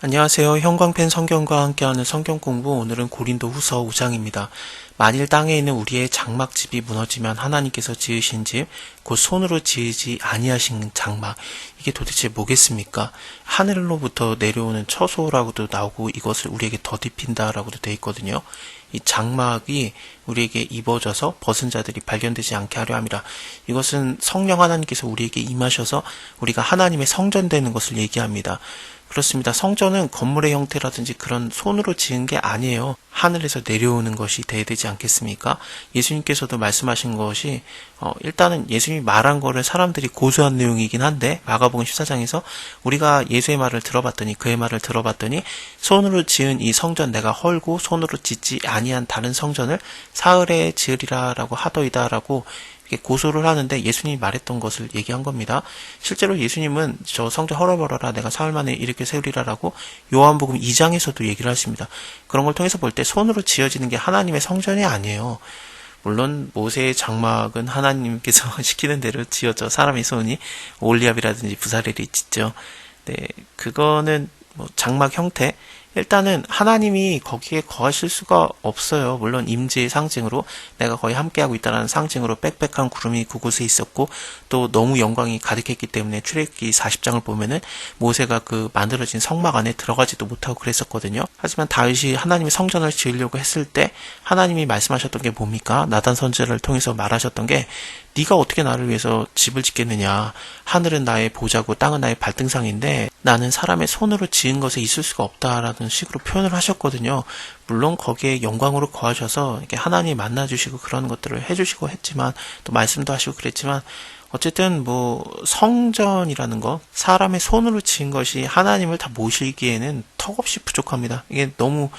안녕하세요. 형광펜 성경과 함께하는 성경 공부, 오늘은 고린도 후서 5장입니다. 만일 땅에 있는 우리의 장막집이 무너지면 하나님께서 지으신 집, 곧 손으로 지으지 아니하신 장막, 이게 도대체 뭐겠습니까? 하늘로부터 내려오는 처소라고도 나오고 이것을 우리에게 더딥힌다라고도 돼 있거든요. 이 장막이 우리에게 입어져서 벗은 자들이 발견되지 않게 하려 함이라. 이것은 성령 하나님께서 우리에게 임하셔서 우리가 하나님의 성전되는 것을 얘기합니다. 그렇습니다. 성전은 건물의 형태라든지 그런 손으로 지은 게 아니에요. 하늘에서 내려오는 것이 돼야 되지 않겠습니까? 예수님께서도 말씀하신 것이 일단은 예수님이 말한 거를 사람들이 고수한 내용이긴 한데, 마가복음 14장에서 우리가 예수의 말을 들어봤더니, 그의 말을 들어봤더니 손으로 지은 이 성전 내가 헐고 손으로 짓지 아니한 다른 성전을 사흘에 지으리라라고 하더이다라고 고소를 하는데, 예수님이 말했던 것을 얘기한 겁니다. 실제로 예수님은 저 성전 헐어버려라, 내가 사흘 만에 일으켜 세우리라라고 요한복음 2장에서도 얘기를 하십니다. 그런 걸 통해서 볼 때 손으로 지어지는 게 하나님의 성전이 아니에요. 물론 모세의 장막은 하나님께서 시키는 대로 지어져 사람의 손이 올리압이라든지 부사렐이 짓죠. 네, 그거는 장막 형태, 일단은 하나님이 거기에 거하실 수가 없어요. 물론 임재의 상징으로 내가 거의 함께하고 있다는 상징으로 빽빽한 구름이 그곳에 있었고, 또 너무 영광이 가득했기 때문에 출애굽기 40장을 보면은 모세가 그 만들어진 성막 안에 들어가지도 못하고 그랬었거든요. 하지만 다윗이 하나님의 성전을 지으려고 했을 때 하나님이 말씀하셨던 게 뭡니까? 나단 선지자를 통해서 말하셨던 게, 네가 어떻게 나를 위해서 집을 짓겠느냐. 하늘은 나의 보좌고 땅은 나의 발등상인데 나는 사람의 손으로 지은 것에 있을 수가 없다라는 식으로 표현을 하셨거든요. 물론 거기에 영광으로 거하셔서 이렇게 하나님이 만나주시고 그런 것들을 해주시고 했지만, 또 말씀도 하시고 그랬지만, 어쨌든 성전이라는 거, 사람의 손으로 지은 것이 하나님을 다 모시기에는 턱없이 부족합니다. 이게 너무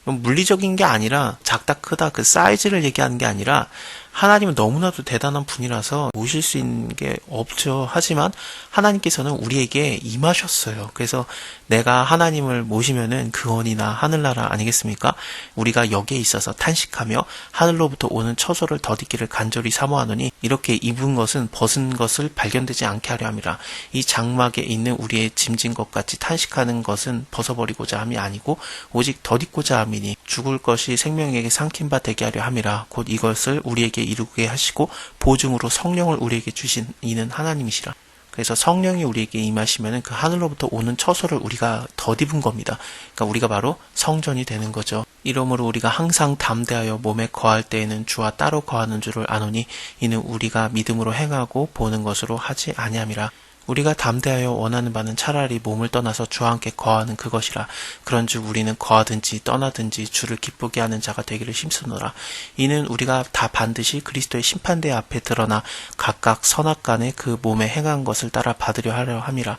물리적인 게 아니라, 작다 크다 그 사이즈를 얘기하는 게 아니라, 하나님은 너무나도 대단한 분이라서 모실 수 있는 게 없죠. 하지만 하나님께서는 우리에게 임하셨어요. 그래서 내가 하나님을 모시면은 구원이나 하늘나라 아니겠습니까? 우리가 여기에 있어서 탄식하며 하늘로부터 오는 처소를 더디기를 간절히 사모하노니, 이렇게 입은 것은 벗은 것을 발견되지 않게 하려 함이라. 이 장막에 있는 우리의 짐진 것 같이 탄식하는 것은 벗어버리고자 함이 아니고 오직 더디고자 함이니, 죽을 것이 생명에게 삼킨 바 되게 하려 함이라. 곧 이것을 우리에게 이루게 하시고 보증으로 성령을 우리에게 주신 이는 하나님이시라. 그래서 성령이 우리에게 임하시면은 그 하늘로부터 오는 처소를 우리가 덧입은 겁니다. 그러니까 우리가 바로 성전이 되는 거죠. 이러므로 우리가 항상 담대하여 몸에 거할 때에는 주와 따로 거하는 줄을 아노니, 이는 우리가 믿음으로 행하고 보는 것으로 하지 아니함이라. 우리가 담대하여 원하는 바는 차라리 몸을 떠나서 주와 함께 거하는 그것이라. 그런즉 우리는 거하든지 떠나든지 주를 기쁘게 하는 자가 되기를 힘쓰노라. 이는 우리가 다 반드시 그리스도의 심판대 앞에 드러나 각각 선악간에 그 몸에 행한 것을 따라 받으려 하려 함이라.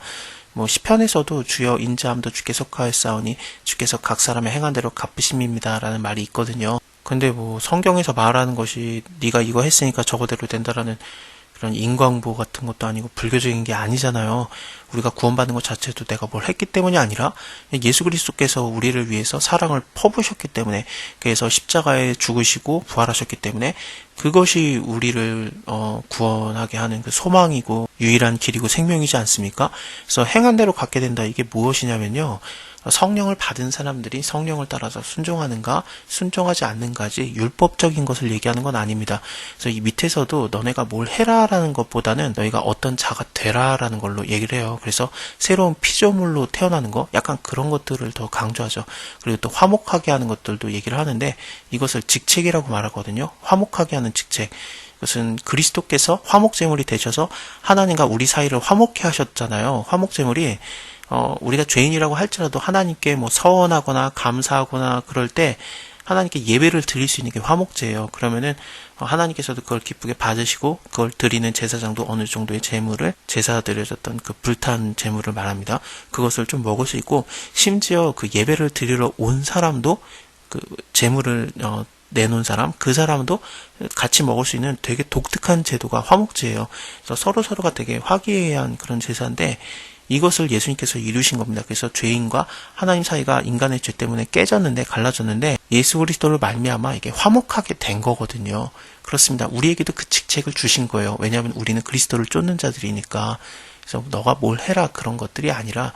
시편에서도 주여 인자함도 주께 속하였사오니 주께서 각 사람의 행한 대로 갚으심입니다 라는 말이 있거든요. 근데 성경에서 말하는 것이 네가 이거 했으니까 저거대로 된다라는 그런 인광보 같은 것도 아니고 불교적인 게 아니잖아요. 우리가 구원받는 것 자체도 내가 뭘 했기 때문이 아니라 예수 그리스도께서 우리를 위해서 사랑을 퍼부으셨기 때문에, 그래서 십자가에 죽으시고 부활하셨기 때문에 그것이 우리를 구원하게 하는 그 소망이고 유일한 길이고 생명이지 않습니까? 그래서 행한 대로 갖게 된다. 이게 무엇이냐면요, 성령을 받은 사람들이 성령을 따라서 순종하는가 순종하지 않는가지 율법적인 것을 얘기하는 건 아닙니다. 그래서 이 밑에서도 너네가 뭘 해라라는 것보다는 너희가 어떤 자가 되라라는 걸로 얘기를 해요. 그래서 새로운 피조물로 태어나는 거, 약간 그런 것들을 더 강조하죠. 그리고 또 화목하게 하는 것들도 얘기를 하는데, 이것을 직책이라고 말하거든요. 화목하게 하는 직책. 이것은 그리스도께서 화목제물이 되셔서 하나님과 우리 사이를 화목케 하셨잖아요. 화목제물이 우리가 죄인이라고 할지라도 하나님께 서원하거나 감사하거나 그럴 때 하나님께 예배를 드릴 수 있는 게 화목제예요. 그러면은 하나님께서도 그걸 기쁘게 받으시고, 그걸 드리는 제사장도 어느 정도의 제물을, 제사 드려졌던 그 불탄 제물을 말합니다. 그것을 좀 먹을 수 있고, 심지어 그 예배를 드리러 온 사람도 그 제물을 내놓은 사람, 그 사람도 같이 먹을 수 있는 되게 독특한 제도가 화목제예요. 그래서 서로가 되게 화기애애한 그런 제사인데, 이것을 예수님께서 이루신 겁니다. 그래서 죄인과 하나님 사이가 인간의 죄 때문에 깨졌는데, 갈라졌는데, 예수 그리스도를 말미암아 이게 화목하게 된 거거든요. 그렇습니다. 우리에게도 그 직책을 주신 거예요. 왜냐하면 우리는 그리스도를 쫓는 자들이니까. 그래서 너가 뭘 해라 그런 것들이 아니라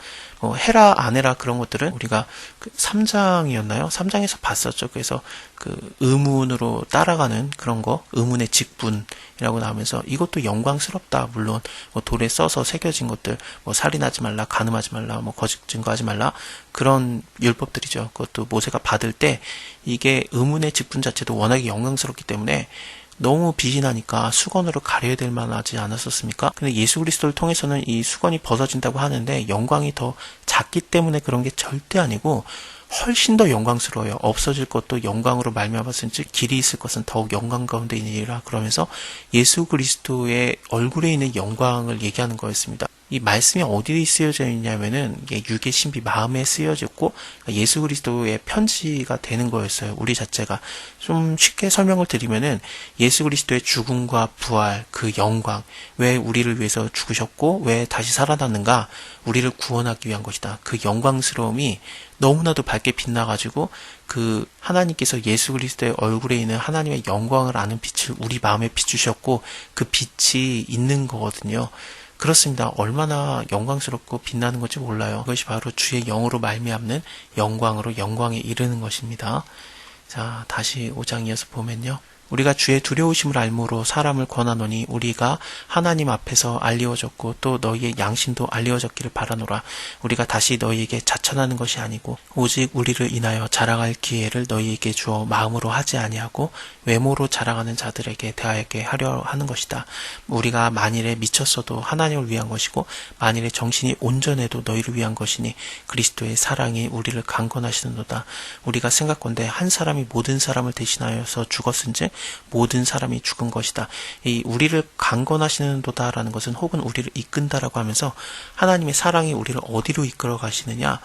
해라 안 해라 그런 것들은 우리가 그 3장이었나요? 3장에서 봤었죠. 그래서 그 의문으로 따라가는 그런 거, 의문의 직분이라고 나오면서 이것도 영광스럽다. 물론 뭐 돌에 써서 새겨진 것들, 뭐 살인하지 말라, 간음하지 말라, 뭐 거짓 증거하지 말라 그런 율법들이죠. 그것도 모세가 받을 때 이게 의문의 직분 자체도 워낙에 영광스럽기 때문에 너무 비진하니까 수건으로 가려야 될 만하지 않았었습니까? 근데 예수 그리스도를 통해서는 이 수건이 벗어진다고 하는데 영광이 더 작기 때문에 그런 게 절대 아니고 훨씬 더 영광스러워요. 없어질 것도 영광으로 말미암았은지 길이 있을 것은 더욱 영광 가운데 있느니라 그러면서 예수 그리스도의 얼굴에 있는 영광을 얘기하는 거였습니다. 이 말씀이 어디에 쓰여져 있냐면은 이게 육의 신비 마음에 쓰여졌고 예수 그리스도의 편지가 되는 거였어요. 우리 자체가 좀 쉽게 설명을 드리면은 예수 그리스도의 죽음과 부활 그 영광 왜 우리를 위해서 죽으셨고 왜 다시 살아났는가 우리를 구원하기 위한 것이다. 그 영광스러움이 너무나도 밝게 빛나가지고 그 하나님께서 예수 그리스도의 얼굴에 있는 하나님의 영광을 아는 빛을 우리 마음에 비추셨고 그 빛이 있는 거거든요. 그렇습니다. 얼마나 영광스럽고 빛나는 건지 몰라요. 그것이 바로 주의 영으로 말미암는 영광으로 영광에 이르는 것입니다. 자, 다시 5장 이어서 보면요. 우리가 주의 두려우심을 알므로 사람을 권하노니 우리가 하나님 앞에서 알리워졌고 또 너희의 양심도 알리워졌기를 바라노라. 우리가 다시 너희에게 자천하는 것이 아니고 오직 우리를 인하여 자랑할 기회를 너희에게 주어 마음으로 하지 아니하고 외모로 자랑하는 자들에게 대하게 하려 하는 것이다. 우리가 만일에 미쳤어도 하나님을 위한 것이고 만일에 정신이 온전해도 너희를 위한 것이니 그리스도의 사랑이 우리를 강권하시는도다. 우리가 생각건대 한 사람이 모든 사람을 대신하여서 죽었은즉 모든 사람이 죽은 것이다. 이 우리를 강권하시는도다라는 것은 혹은 우리를 이끈다라고 하면서 하나님의 사랑이 우리를 어디로 이끌어 가시느냐?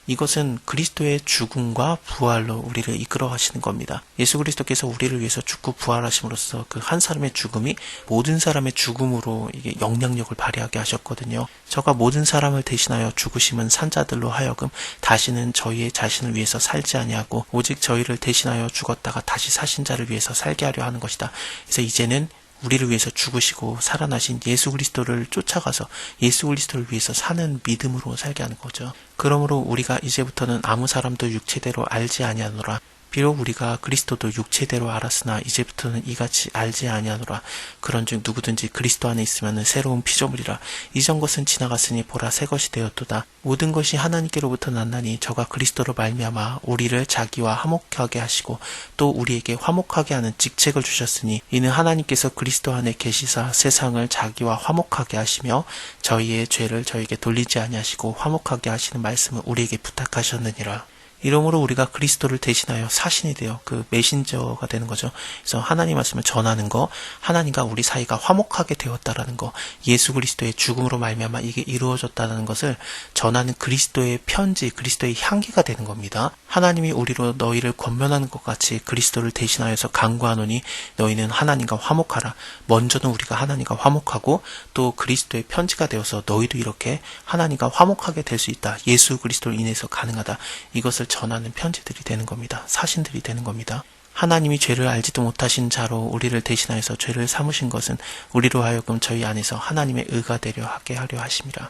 이것은 그리스도의 죽음과 부활로 우리를 이끌어 가시는 겁니다. 예수 그리스도께서 우리를 위해서 죽고 부활하심으로써 그 한 사람의 죽음이 모든 사람의 죽음으로 이게 영향력을 발휘하게 하셨거든요. 저가 모든 사람을 대신하여 죽으심은 산자들로 하여금 다시는 저희의 자신을 위해서 살지 아니하고 오직 저희를 대신하여 죽었다가 다시 사신 자를 위해서 살게 하려 하는 것이다. 그래서 이제는 우리를 위해서 죽으시고 살아나신 예수 그리스도를 쫓아가서 예수 그리스도를 위해서 사는 믿음으로 살게 하는 거죠. 그러므로 우리가 이제부터는 아무 사람도 육체대로 알지 아니하노라. 비록 우리가 그리스도도 육체대로 알았으나 이제부터는 이같이 알지 아니하노라. 그런즉 누구든지 그리스도 안에 있으면 새로운 피조물이라. 이전 것은 지나갔으니 보라 새 것이 되었도다. 모든 것이 하나님께로부터 났나니 저가 그리스도로 말미암아 우리를 자기와 화목하게 하시고 또 우리에게 화목하게 하는 직책을 주셨으니 이는 하나님께서 그리스도 안에 계시사 세상을 자기와 화목하게 하시며 저희의 죄를 저에게 돌리지 아니하시고 화목하게 하시는 말씀을 우리에게 부탁하셨느니라. 이러므로 우리가 그리스도를 대신하여 사신이 되어 그 메신저가 되는 거죠. 그래서 하나님 말씀을 전하는 거, 하나님과 우리 사이가 화목하게 되었다라는 거, 예수 그리스도의 죽음으로 말미암아 이게 이루어졌다는 것을 전하는 그리스도의 편지, 그리스도의 향기가 되는 겁니다. 하나님이 우리로 너희를 권면하는 것 같이 그리스도를 대신하여서 간구하노니 너희는 하나님과 화목하라. 먼저는 우리가 하나님과 화목하고 또 그리스도의 편지가 되어서 너희도 이렇게 하나님과 화목하게 될 수 있다. 예수 그리스도를 인해서 가능하다. 이것을 전하는 편지들이 되는 겁니다. 사신들이 되는 겁니다. 하나님이 죄를 알지도 못하신 자로 우리를 대신하여서 죄를 삼으신 것은 우리로 하여금 저희 안에서 하나님의 의가 되려 하게 하려 하심이라.